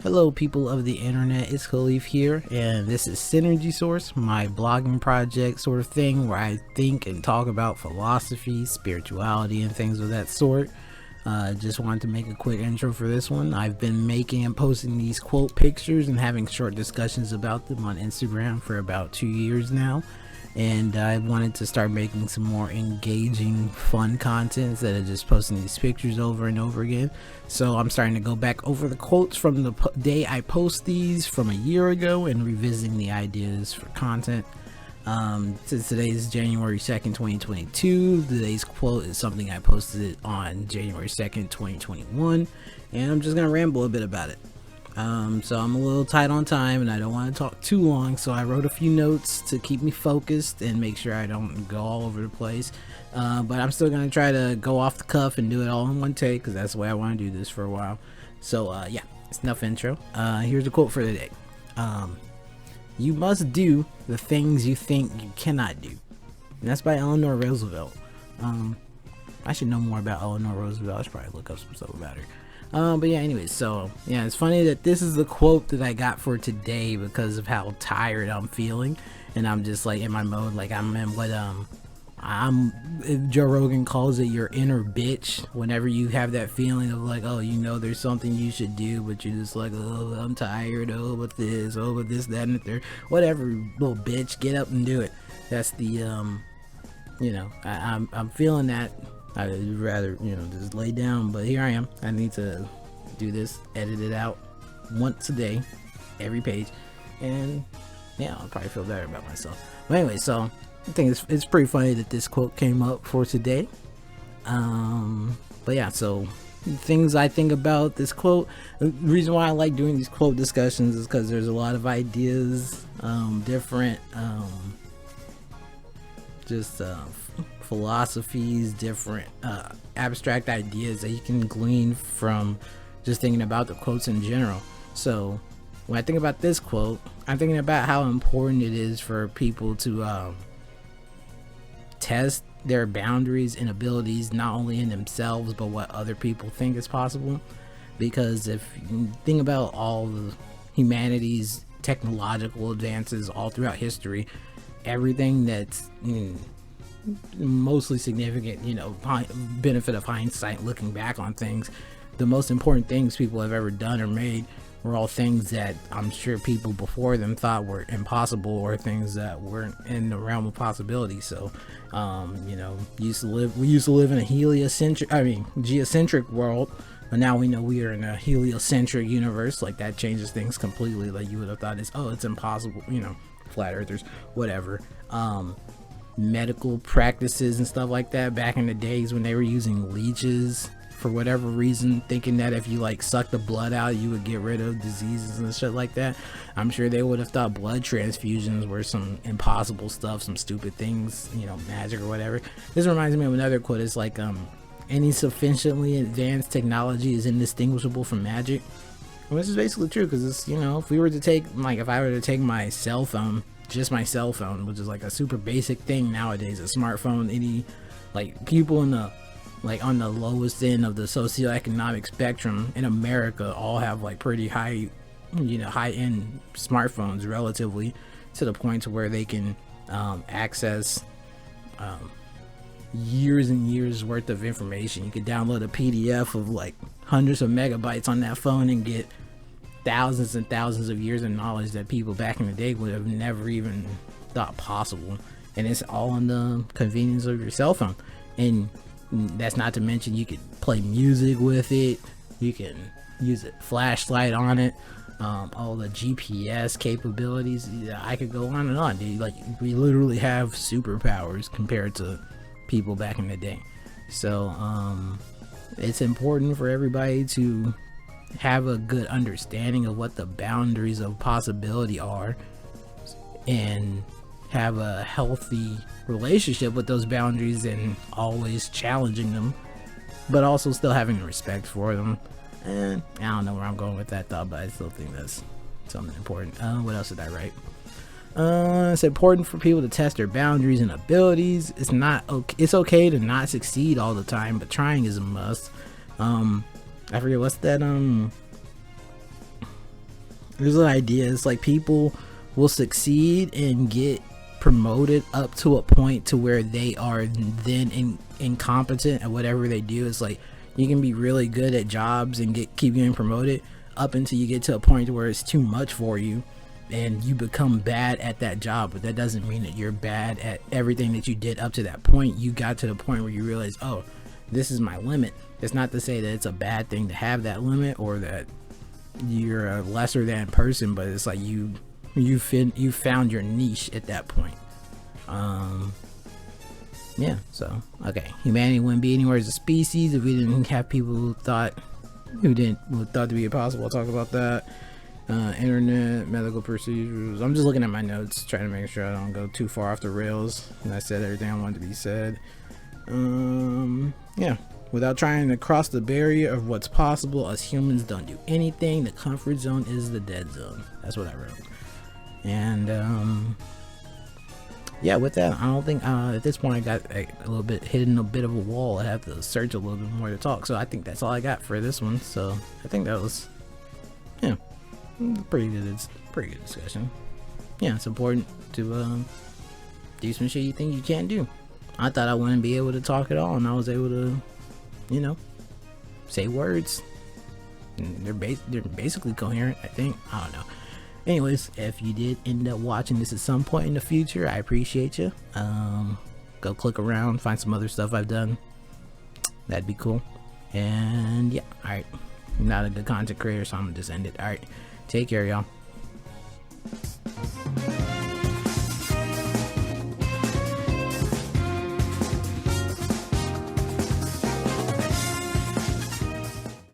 Hello people of the internet, it's Khalif here, and this is Synergy Source, my blogging project sort of thing where I think and talk about philosophy, spirituality, and things of that sort. Just wanted to make a quick intro for this one. I've been making and posting these quote pictures and having short discussions about them on Instagram for about 2 years now. And I wanted to start making some more engaging, fun content instead of just posting these pictures over and over again. So I'm starting to go back over the quotes from the day I post these from a year ago and revisiting the ideas for content. Since today is January 2nd, 2022, today's quote is something I posted on January 2nd, 2021, and I'm just going to ramble a bit about it. So I'm a little tight on time and I don't want to talk too long, so I wrote a few notes to keep me focused and make sure I don't go all over the place, but I'm still going to try to go off the cuff and do it all in one take because that's the way I want to do this for a while. So yeah, it's enough intro. Here's a quote for the day. You must do the things you think you cannot do, and that's by Eleanor Roosevelt. I should know more about Eleanor Roosevelt. I should probably look up some stuff about her. But yeah, anyways, so yeah, it's funny that this is the quote that I got for today because of how tired I'm feeling, and I'm just like in my mode, like I'm in what if Joe Rogan calls it your inner bitch. Whenever you have that feeling of like, oh, you know, there's something you should do, but you're just like, oh, I'm tired, oh, but this, that, and the third, whatever, little bitch, get up and do it. That's the you know, I'm feeling that. I'd rather, you know, just lay down, but here I am. I need to do this, edit it out once a day, every page, and yeah, I'll probably feel better about myself. But anyway, so I think it's pretty funny that this quote came up for today. But yeah, so things I think about this quote. The reason why I like doing these quote discussions is because there's a lot of ideas, different, philosophies, different abstract ideas that you can glean from just thinking about the quotes in general. So when I think about this quote, I'm thinking about how important it is for people to test their boundaries and abilities, not only in themselves but what other people think is possible. Because if you think about all the humanity's technological advances all throughout history, everything that's mostly significant, you know, benefit of hindsight, looking back on things, the most important things people have ever done or made were all things that I'm sure people before them thought were impossible, or things that weren't in the realm of possibility. So you know, we used to live in a geocentric world, but now we know we are in a heliocentric universe. Like, that changes things completely. Like, you would have thought it's impossible, you know, flat earthers, whatever. Medical practices and stuff like that back in the days when they were using leeches for whatever reason, thinking that if you like suck the blood out you would get rid of diseases and shit like that. I'm sure they would have thought blood transfusions were some impossible stuff, some stupid things, you know, magic or whatever. This reminds me of another quote. It's like, any sufficiently advanced technology is indistinguishable from magic. And this is basically true, because it's, you know, if I were to take my cell phone, just my cell phone, which is like a super basic thing nowadays, a smartphone, any like people in the like on the lowest end of the socioeconomic spectrum in America all have like pretty high, you know, high-end smartphones relatively, to the point to where they can access years and years worth of information. You could download a PDF of like hundreds of megabytes on that phone and get thousands and thousands of years of knowledge that people back in the day would have never even thought possible. And it's all on the convenience of your cell phone. And that's not to mention you could play music with it, you can use a flashlight on it, all the GPS capabilities. I could go on and on, dude. Like, we literally have superpowers compared to people back in the day. So it's important for everybody to have a good understanding of what the boundaries of possibility are, and have a healthy relationship with those boundaries, and always challenging them, but also still having respect for them. And I don't know where I'm going with that thought, but I still think that's something important. What else did I write? It's important for people to test their boundaries and abilities. It's okay to not succeed all the time, but trying is a must. I forget what's that There's an idea. It's like people will succeed and get promoted up to a point to where they are then incompetent at whatever they do. It's like you can be really good at jobs and keep getting promoted up until you get to a point where it's too much for you and you become bad at that job. But that doesn't mean that you're bad at everything that you did up to that point. You got to the point where you realize, oh, this is my limit. It's not to say that it's a bad thing to have that limit or that you're a lesser than person, but it's like you found your niche at that point. Yeah, so okay, humanity wouldn't be anywhere as a species if we didn't have people who thought to be impossible. I'll talk about that. Internet, medical procedures. I'm just looking at my notes, trying to make sure I don't go too far off the rails and I said everything I wanted to be said. Yeah, without trying to cross the barrier of what's possible, us humans don't do anything. The comfort zone is the dead zone. That's what I wrote. And yeah, with that, I don't think at this point I got a little bit hitting a bit of a wall. I have to search a little bit more to talk, so I think that's all I got for this one. So I think that was, yeah, pretty good discussion. Yeah, it's important to do some shit you think you can't do. I thought I wouldn't be able to talk at all, and I was able to, you know, say words. And they're basically coherent, I think. I don't know. Anyways, if you did end up watching this at some point in the future, I appreciate you. Go click around, find some other stuff I've done. That'd be cool. And yeah, alright. I'm not a good content creator, so I'm gonna just end it. Alright, take care, y'all.